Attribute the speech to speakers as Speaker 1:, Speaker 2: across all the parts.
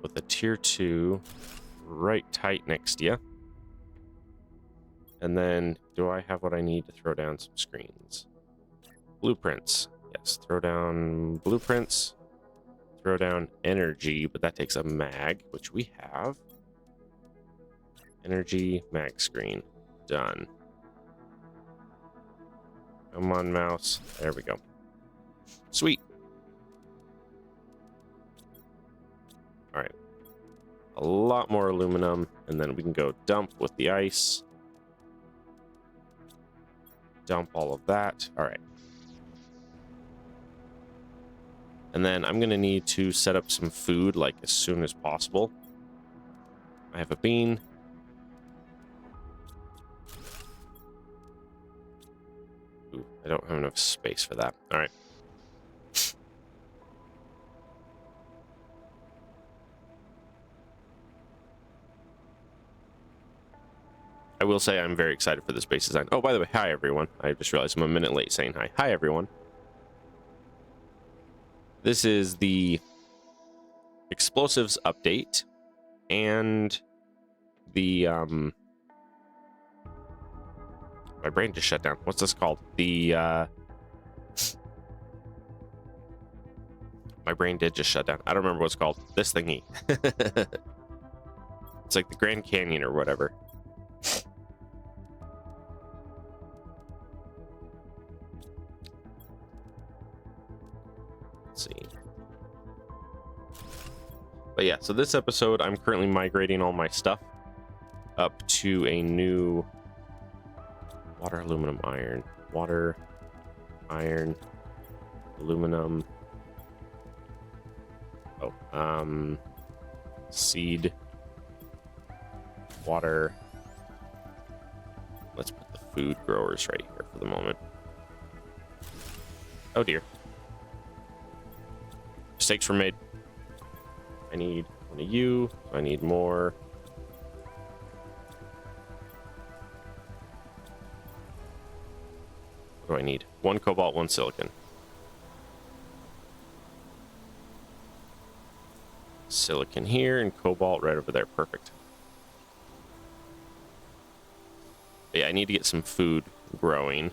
Speaker 1: with a tier 2 right tight next to you. And then, do I have what I need to throw down some screens? Blueprints. Yes, throw down blueprints. Throw down energy, but that takes a mag, which we have. Energy, mag screen. Done. Come on, mouse. There we go. Sweet. All right. A lot more aluminum, and then we can go dump with the ice. Dump all of that. All right. And then I'm going to need to set up some food, like, as soon as possible. I have a bean. Ooh, I don't have enough space for that. All right. I will say I'm very excited for this base design. Oh, by the way, hi, everyone. I just realized I'm a minute late saying hi. Hi, everyone. This is the explosives update and the, my brain just shut down. What's this called? The, my brain did just shut down. I don't remember what it's called. This thingy. It's like the Grand Canyon or whatever. Let's see. But yeah, so this episode, I'm currently migrating all my stuff up to a new water, aluminum, iron. Water, iron, aluminum. Oh, seed, water. Let's put the food growers right here for the moment. Oh dear. Mistakes were made. I need one of you. I need more. What do I need? 1 cobalt, 1 silicon. Silicon here and cobalt right over there. Perfect. But yeah, I need to get some food growing.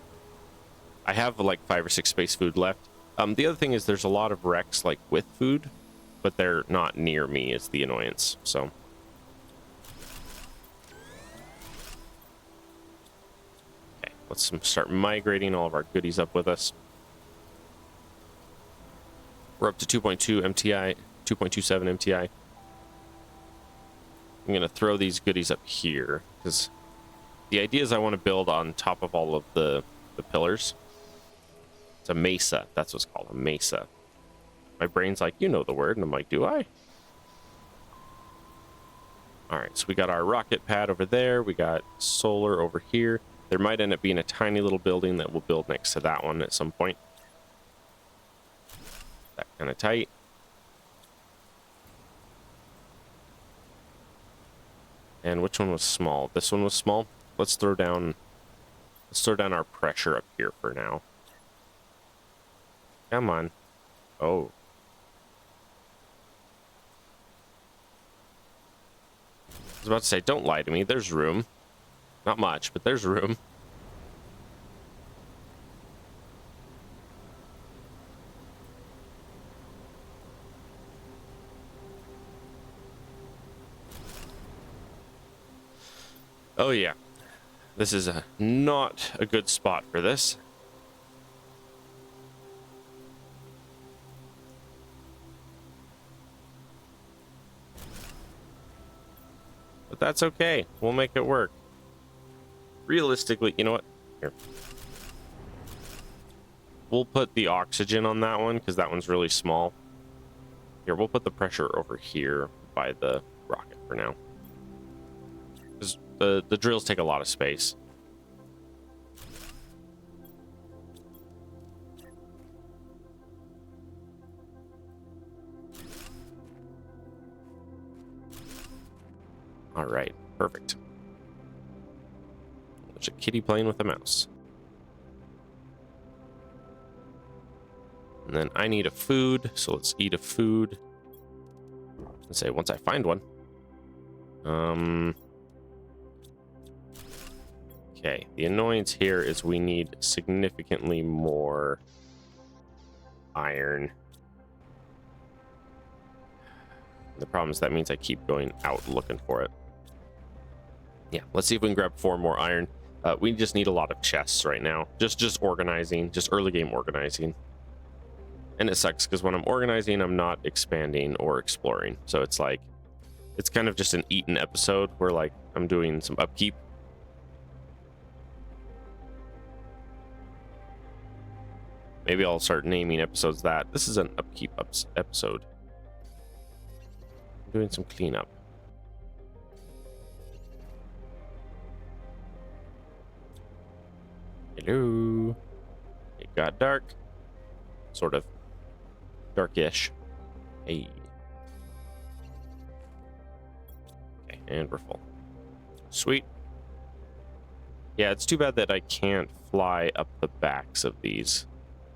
Speaker 1: I have like 5 or 6 space food left. The other thing is there's a lot of wrecks like with food, but they're not near me is the annoyance. So okay, let's start migrating all of our goodies up with us. We're up to 2.2 MTI, 2.27 MTI. I'm gonna throw these goodies up here because the idea is I want to build on top of all of the pillars. It's a mesa. That's what's called, a mesa. My brain's like, you know the word. And I'm like, do I? All right, so we got our rocket pad over there. We got solar over here. There might end up being a tiny little building that we'll build next to that one at some point. That kind of tight. And which one was small? This one was small. Let's throw down our pressure up here for now. Come on. Oh. I was about to say, don't lie to me. There's room. Not much, but there's room. Oh yeah. This is not a good spot for this. But that's okay. We'll make it work. Realistically, you know what? Here. We'll put the oxygen on that one because that one's really small. Here, we'll put the pressure over here by the rocket for now. Because the drills take a lot of space. All right, perfect. There's a kitty playing with a mouse. And then I need a food, so let's eat a food. Let's say once I find one. Okay, the annoyance here is we need significantly more iron. The problem is that means I keep going out looking for it. Yeah, let's see if we can grab 4 more iron. We just need a lot of chests right now. Just organizing, just early game organizing. And it sucks because when I'm organizing, I'm not expanding or exploring. So it's like, it's kind of just an eaten episode where like I'm doing some upkeep. Maybe I'll start naming episodes that. This is an upkeep episode. I'm doing some cleanup. Hello. It got dark. Sort of. Darkish. Hey. Okay, and we're full. Sweet. Yeah, it's too bad that I can't fly up the backs of these.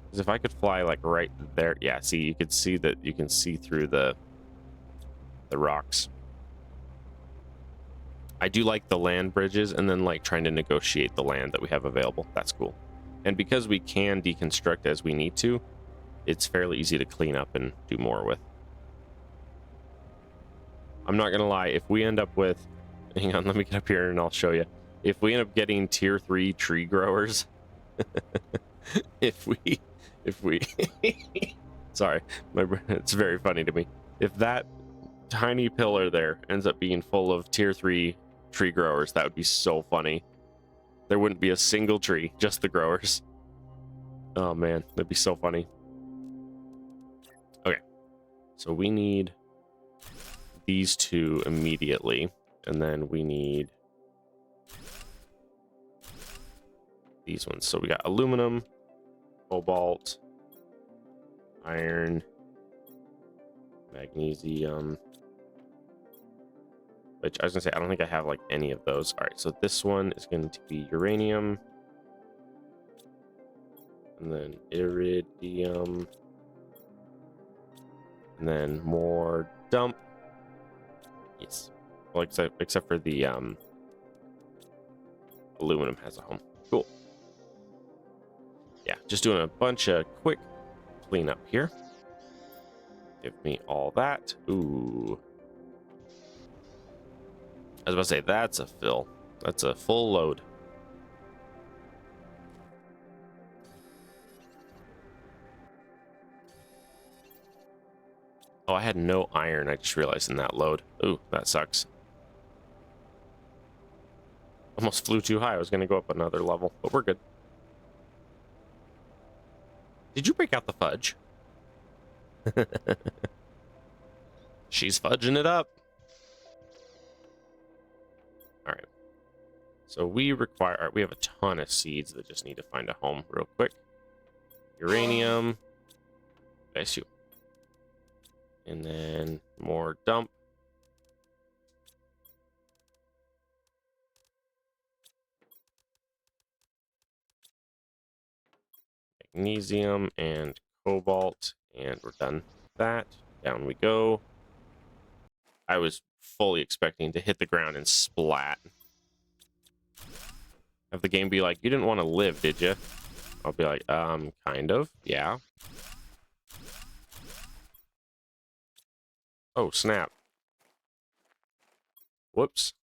Speaker 1: Because if I could fly like right there, yeah, see, you could see that you can see through the rocks. I do like the land bridges and then like trying to negotiate the land that we have available. That's cool. And because we can deconstruct as we need to, it's fairly easy to clean up and do more with. I'm not gonna lie, if we end up with, hang on, let me get up here and I'll show you. If we end up getting tier 3 tree growers, if we sorry, it's very funny to me. If that tiny pillar there ends up being full of tier 3 tree growers, that would be so funny. There wouldn't be a single tree, just the growers. Oh man, that'd be so funny. Okay, so we need these 2 immediately, and then we need these ones. So we got aluminum, cobalt, iron, magnesium, which I was gonna say I don't think I have like any of those. All right, so this one is going to be uranium, and then iridium, and then more dump. Yes, well, except for the aluminum has a home. Cool. Yeah, just doing a bunch of quick cleanup here. Give me all that. Ooh. I was about to say, that's a fill. That's a full load. Oh, I had no iron. I just realized in that load. Ooh, that sucks. Almost flew too high. I was going to go up another level, but we're good. Did you break out the fudge? She's fudging it up. All right. So we require, all right, we have a ton of seeds that just need to find a home real quick. Uranium. Bless you. And then more dump. Magnesium and cobalt, and we're done with that. Down we go. I was fully expecting to hit the ground and splat. Have the game be like, you didn't want to live, did you? I'll be like, kind of, yeah. Oh, snap. Whoops.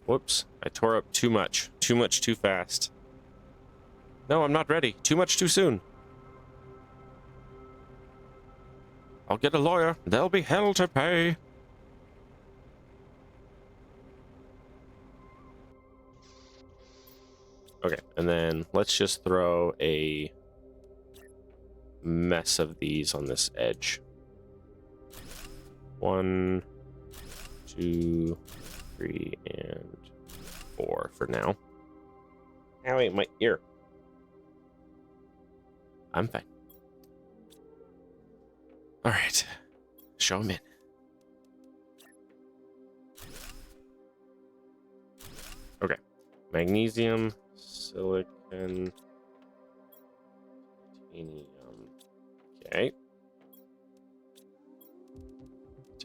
Speaker 1: Whoops. I tore up too much. Too much too fast. No, I'm not ready. Too much too soon. I'll get a lawyer. There'll be hell to pay. Okay, and then let's just throw a mess of these on this edge. 1, 2, 3, and 4 for now. Ow, wait, my ear. I'm fine. All right, show him in. Okay, magnesium, silicon, titanium. Okay.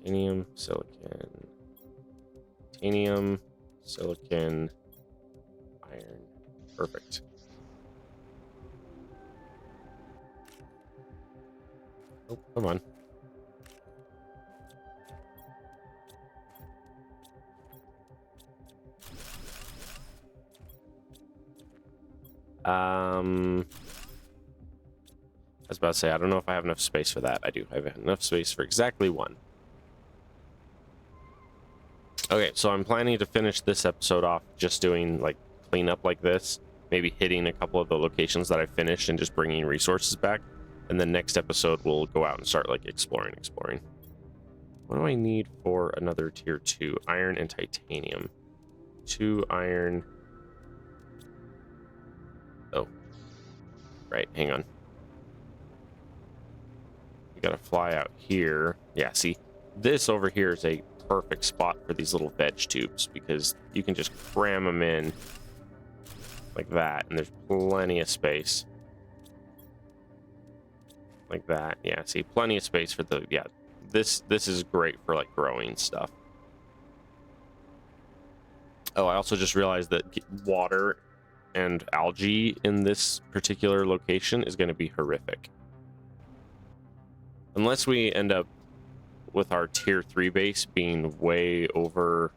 Speaker 1: Titanium, silicon, titanium, silicon, iron. Perfect. Oh, come on. I was about to say, I don't know if I have enough space for that. I do. I have enough space for exactly one. Okay, so I'm planning to finish this episode off just doing like cleanup like this, maybe hitting a couple of the locations that I finished and just bringing resources back. And then next episode we'll go out and start like exploring. What do I need for another tier 2? Iron and titanium. 2 iron. Oh, right. Hang on. You gotta fly out here. Yeah, see, this over here is a perfect spot for these little veg tubes because you can just cram them in like that, and there's plenty of space. Like that. Yeah, see, plenty of space for the, yeah, this is great for like growing stuff. Oh, I also just realized that water and algae in this particular location is going to be horrific. Unless we end up with our tier 3 base being way over,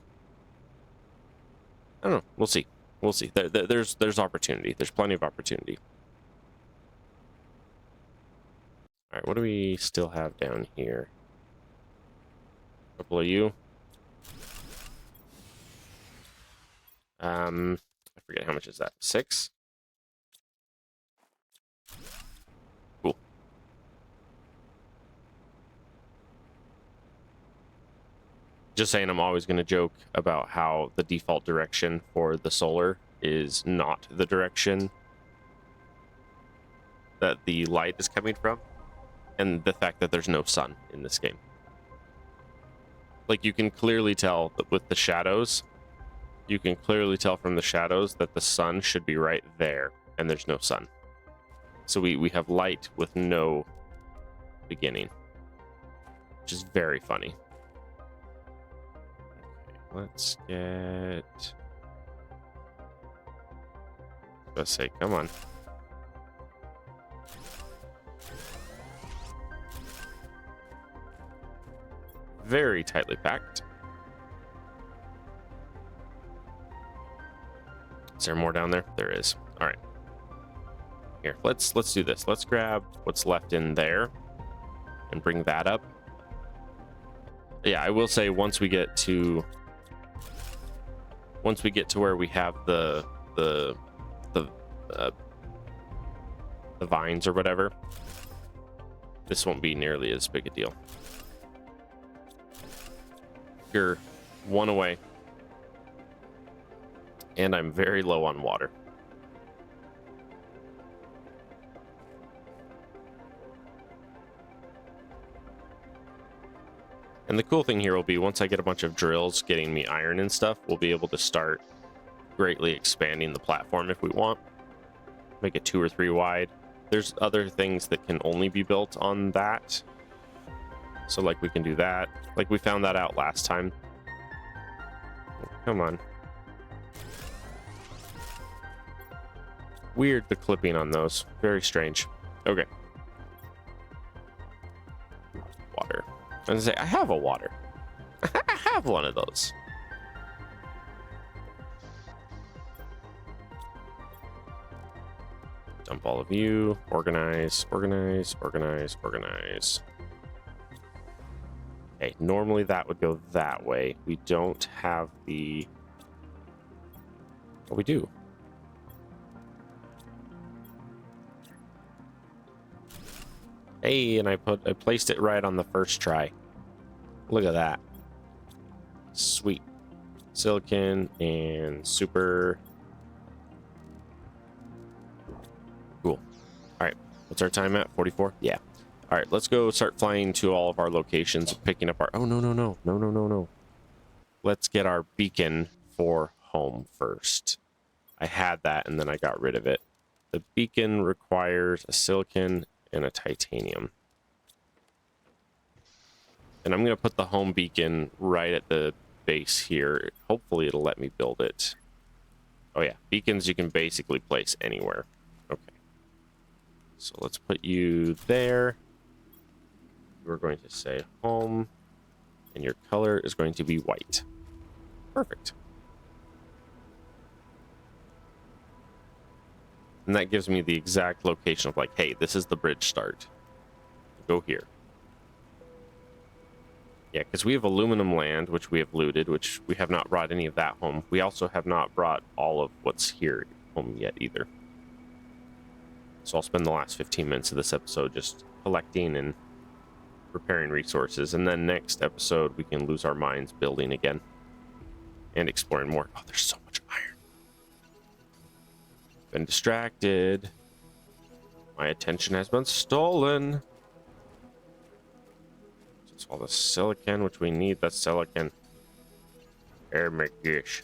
Speaker 1: I don't know, we'll see. We'll see. There's opportunity. There's plenty of opportunity. All right, what do we still have down here? A couple of you. I forget how much is that. 6? Cool. Just saying, I'm always going to joke about how the default direction for the solar is not the direction that the light is coming from, and the fact that there's no sun in this game. Like, you can clearly tell that with the shadows, you can clearly tell from the shadows that the sun should be right there, and there's no sun. So we have light with no beginning, which is very funny. Okay, let's get... Let's say, come on. Very tightly packed. Is there more down there? There is. All right. Here, let's do this. Let's grab what's left in there and bring that up. Yeah, I will say once we get to where we have the vines or whatever, this won't be nearly as big a deal. You're one away. And I'm very low on water. And the cool thing here will be once I get a bunch of drills getting me iron and stuff, we'll be able to start greatly expanding the platform if we want. Make it 2 or 3 wide. There's other things that can only be built on that. So like we can do that. Like we found that out last time. Come on. Weird, the clipping on those. Very strange. Okay. Water. I was gonna say, I have a water. I have one of those. Dump all of you. Organize, organize, organize, organize. Okay, normally that would go that way. We don't have the... Oh, we do. Hey, and I placed it right on the first try. Look at that. Sweet. Silicon and super. Cool. All right. What's our time at? 44? Yeah. All right. Let's go start flying to all of our locations, picking up our... Oh, no. Let's get our beacon for home first. I had that, and then I got rid of it. The beacon requires a silicon and a titanium. And I'm going to put the home beacon right at the base here. Hopefully it'll let me build it. Oh yeah, beacons you can basically place anywhere. Okay. So let's put you there. We're going to say home, and your color is going to be white. Perfect. And that gives me the exact location of like, hey, this is the bridge start. Go here. Yeah, because we have aluminum land, which we have looted, which we have not brought any of that home. We also have not brought all of what's here home yet either. So I'll spend the last 15 minutes of this episode just collecting and preparing resources. And then next episode, we can lose our minds building again and exploring more. Oh, there's so much iron. Been distracted. My attention has been stolen. It's all the silicon, which we need. That's silicon. Oh my gosh.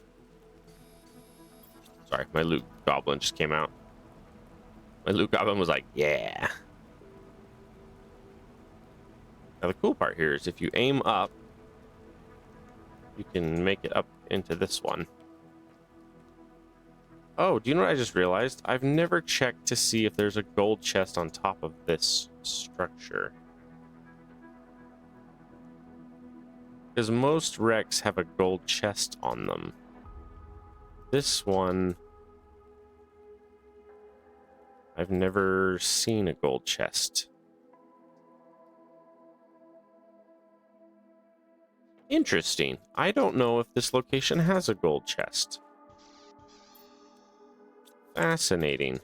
Speaker 1: Sorry, my loot goblin just came out. My loot goblin was like, yeah. Now the cool part here is if you aim up, you can make it up into this one. Oh, do you know what I just realized? I've never checked to see if there's a gold chest on top of this structure. Because most wrecks have a gold chest on them. This one, I've never seen a gold chest. Interesting. I don't know if this location has a gold chest. Fascinating.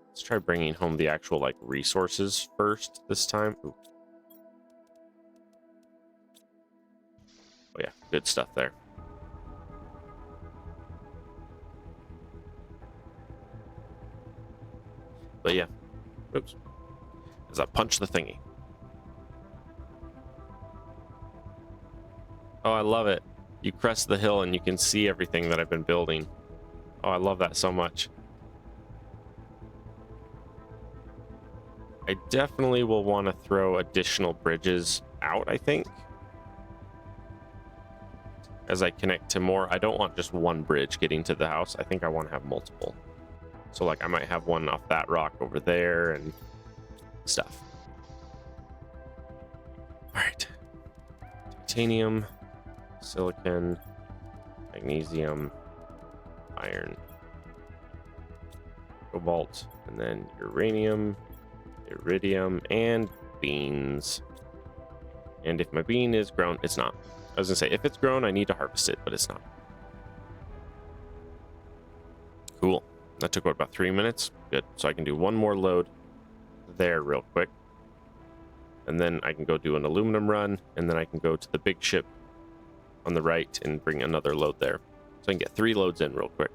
Speaker 1: Let's try bringing home the actual, like, resources first this time. Ooh. Oh yeah, good stuff there. But yeah, oops. As I punch the thingy. Oh, I love it. You crest the hill and you can see everything that I've been building. Oh, I love that so much. I definitely will want to throw additional bridges out, I think. As I connect to more, I don't want just one bridge getting to the house. I think I want to have multiple. So like I might have one off that rock over there and stuff. All right. Titanium, silicon, magnesium, iron, cobalt, and then uranium, iridium, and beans. And if my bean is grown, it's not. I was gonna say, if it's grown, I need to harvest it, but it's not. Cool. That took, what, about 3 minutes? Good. So I can do one more load there real quick. And then I can go do an aluminum run, and then I can go to the big ship on the right and bring another load there. So I can get 3 loads in real quick.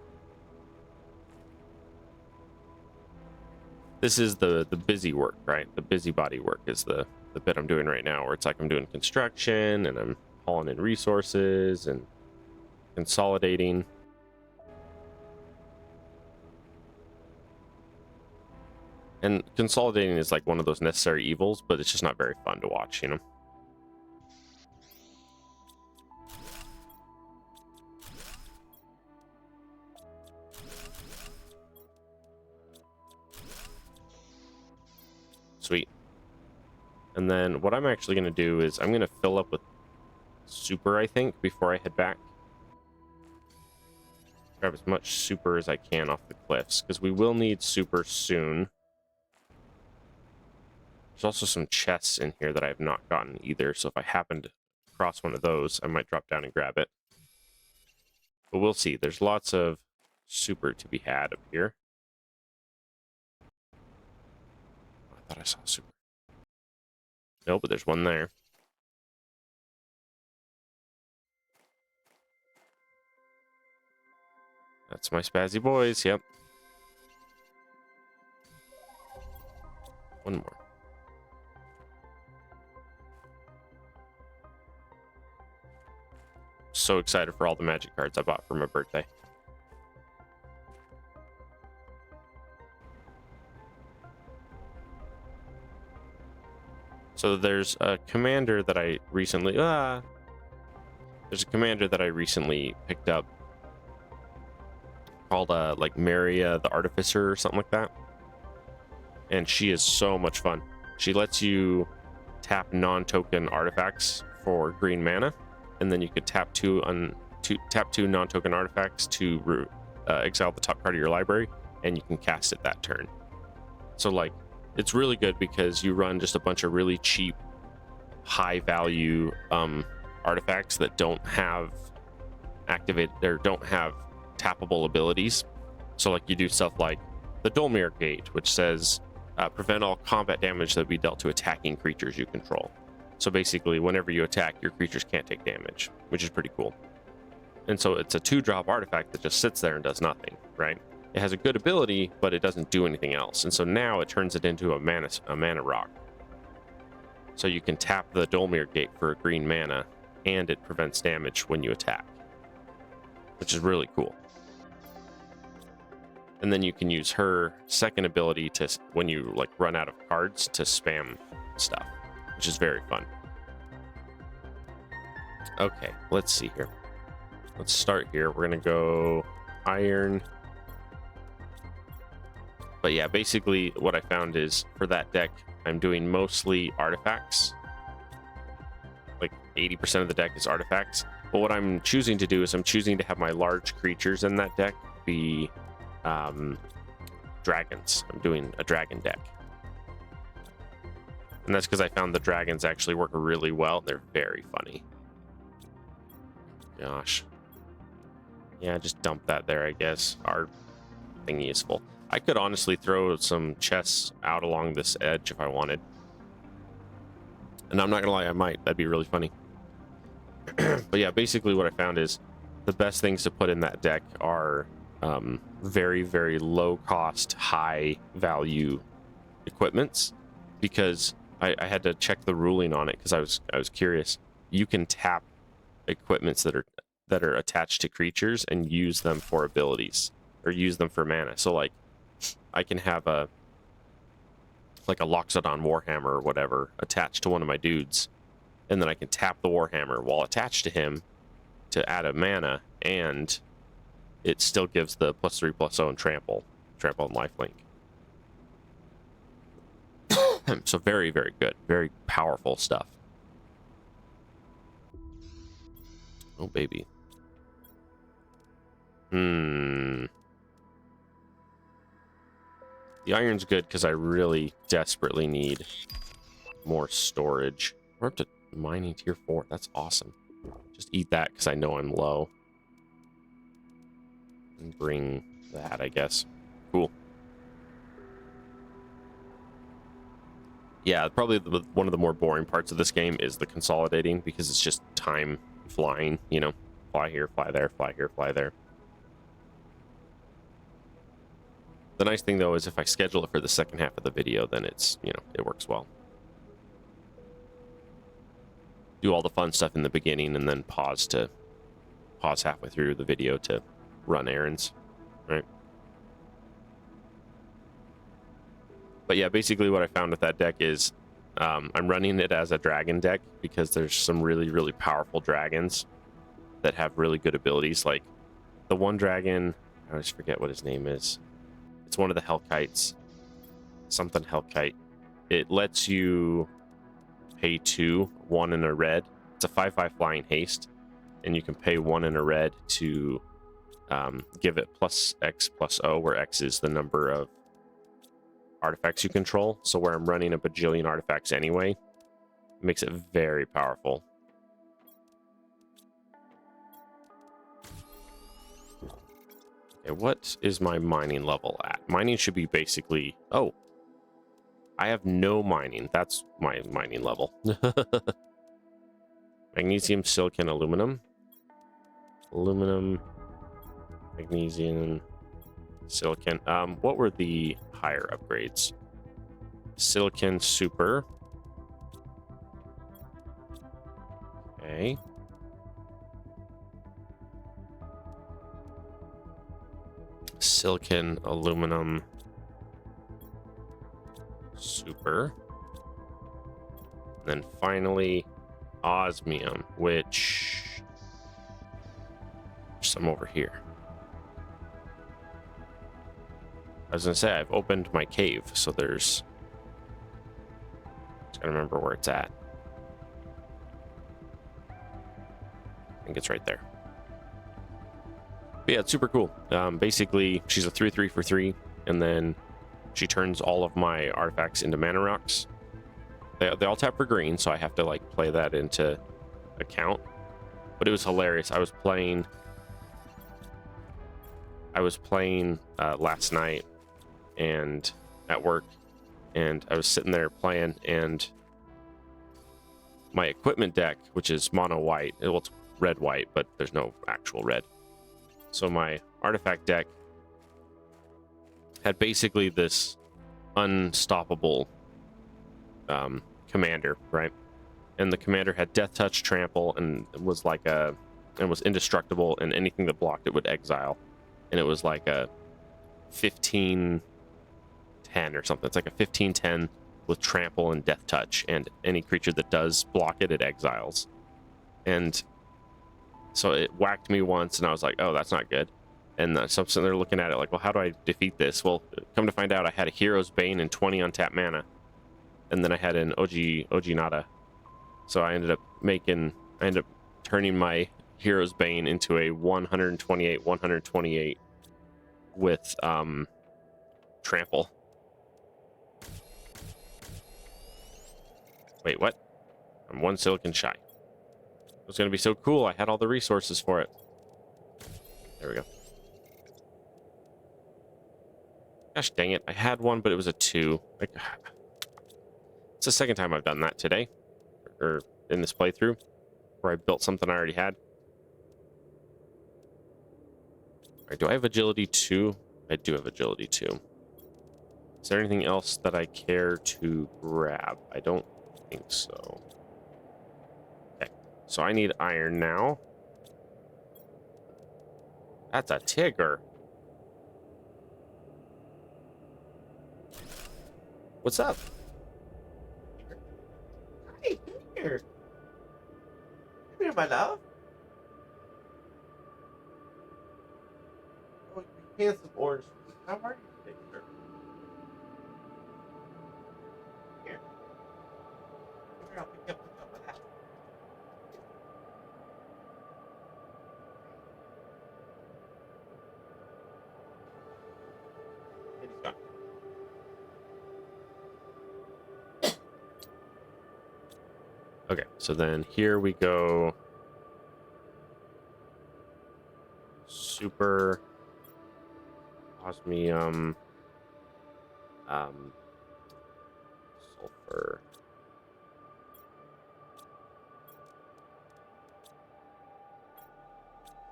Speaker 1: This is the busy work, right? The busybody work is the bit I'm doing right now, where it's like I'm doing construction and I'm hauling in resources and consolidating. And consolidating is like one of those necessary evils, but it's just not very fun to watch, you know? Sweet. And then what I'm actually going to do is I'm going to fill up with super, I think, before I head back. Grab as much super as I can off the cliffs, because we will need super soon. There's also some chests in here that I have not gotten either, so if I happen to cross one of those, I might drop down and grab it. But we'll see. There's lots of super to be had up here. I thought I saw super. No, but there's one there. That's my spazzy boys, yep. One more. So excited for all the magic cards I bought for my birthday. So there's a commander that I recently picked up called like Maria the Artificer or something like that. And she is so much fun. She lets you tap non-token artifacts for green mana, and then you could tap two non-token artifacts to exile the top card of your library, and you can cast it that turn. So like, it's really good because you run just a bunch of really cheap, high value artifacts that don't have tappable abilities. So like, you do stuff like the Dolmir Gate, which says prevent all combat damage that be dealt to attacking creatures you control. So basically, whenever you attack, your creatures can't take damage, which is pretty cool. And so it's a 2-drop artifact that just sits there and does nothing, right? It has a good ability, but it doesn't do anything else. And so now it turns it into a mana rock. So you can tap the Dolmir Gate for a green mana, and it prevents damage when you attack, which is really cool. And then you can use her second ability to, when you like run out of cards, to spam stuff, which is very fun. Okay, let's see here. Let's start here. We're gonna go iron. But yeah, basically what I found is for that deck, I'm doing mostly artifacts. Like 80% of the deck is artifacts. But what I'm choosing to do is I'm choosing to have my large creatures in that deck be dragons. I'm doing a dragon deck. And that's because I found the dragons actually work really well. They're very funny. Gosh. Yeah, just dump that there, I guess. Our thingy is full. I could honestly throw some chests out along this edge if I wanted. And I'm not gonna lie, I might. That'd be really funny. But yeah, basically what I found is the best things to put in that deck are very, very low cost, high value equipments, because I had to check the ruling on it because I was curious. You can tap equipments that are attached to creatures and use them for abilities or use them for mana. So like, I can have a Loxodon Warhammer or whatever attached to one of my dudes, and then I can tap the Warhammer while attached to him to add a mana, and it still gives the +3/+0 and trample and lifelink. So very, very good, very powerful stuff. Oh baby. The iron's good because I really desperately need more storage. We're up to mining tier 4. That's awesome. Just eat that because I know I'm low. And bring that, I guess. Cool. Yeah, probably one of the more boring parts of this game is the consolidating, because it's just time flying, you know. Fly here, fly there, fly here, fly there. The nice thing, though, is if I schedule it for the second half of the video, then it's, you know, it works well. Do all the fun stuff in the beginning and then pause halfway through the video to run errands, right? But yeah, basically what I found with that deck is I'm running it as a dragon deck because there's some really, really powerful dragons that have really good abilities. Like the one dragon, I just forget what his name is. It's one of the Hellkites. Something Hellkite. It lets you pay 2, 1 in a red. It's a 5/5 flying haste, and you can pay 1 in a red to give it +X/+0, where X is the number of artifacts you control. So where I'm running a bajillion artifacts anyway, it makes it very powerful. Okay, what is my mining level at? Mining should be basically... Oh, I have no mining. That's my mining level. Magnesium, silicon, aluminum. Aluminum, magnesium, silicon. What were the higher upgrades? Silicon super. Okay. Silicon, aluminum, super. And then finally, osmium, which there's some over here. I was gonna say I've opened my cave, so there's. Just gotta remember where it's at. I think it's right there. But yeah, it's super cool. Basically, she's a 3/3 for 3, and then she turns all of my artifacts into mana rocks. They all tap for green, so I have to like play that into account. But it was hilarious. I was playing last night and at work, and I was sitting there playing, and my equipment deck, which is mono white, well, it's red white, but there's no actual red. So my artifact deck had basically this unstoppable commander, right? And the commander had death touch, trample, and was indestructible, and anything that blocked it would exile. And it was like a 15-10 or something. It's like a 15-10 with trample and death touch, and any creature that does block it, it exiles. And so it whacked me once, and I was like, oh, that's not good. And so I'm sitting there looking at it like, well, how do I defeat this? Well, come to find out, I had a Hero's Bane and 20 untapped mana, and then I had an Ojinata. So I ended up turning my Hero's Bane into a 128 with trample. Wait, what? I'm 1 silicon shy. It was going to be so cool. I had all the resources for it. There we go. Gosh dang it. I had one, but it was a 2. Like, it's the second time I've done that today, or in this playthrough, where I built something I already had. All right, do I have agility 2? I do have agility 2. Is there anything else that I care to grab? I don't think so. Okay, so I need iron now. That's a Tigger. What's up?
Speaker 2: Hi, come here. Come here, my love. Oh, you handsome orange. How are you today, sir? Here. Come here, I'll pick you up my hat. And he's gone.
Speaker 1: Okay, so then here we go. Super osmium, sulfur.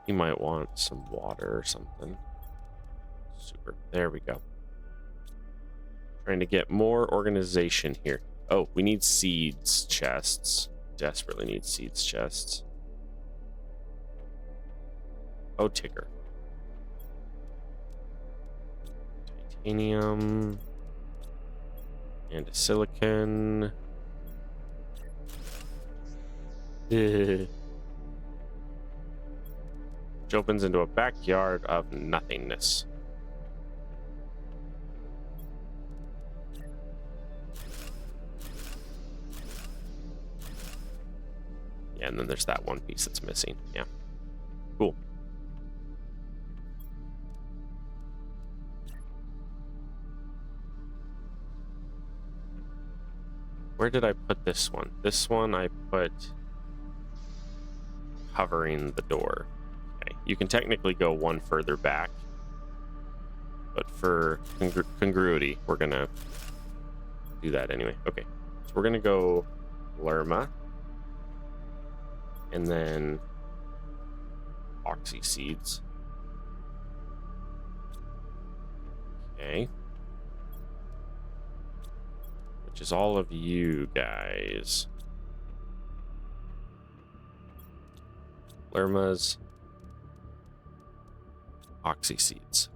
Speaker 1: You might want some water or something. Super. There we go. Trying to get more organization here. Oh, we need seeds chests. Desperately need seeds chests. Oh, Tigger. Titanium. And a silicon. Which opens into a backyard of nothingness. Yeah, and then there's that one piece that's missing. Yeah. Cool. Where did I put this one? This one I put covering the door. Okay, you can technically go one further back, but for congruity, we're gonna do that anyway. Okay, so we're gonna go Lerma, and then oxy seeds. Okay. Which is all of you guys. Lerma's oxy seeds.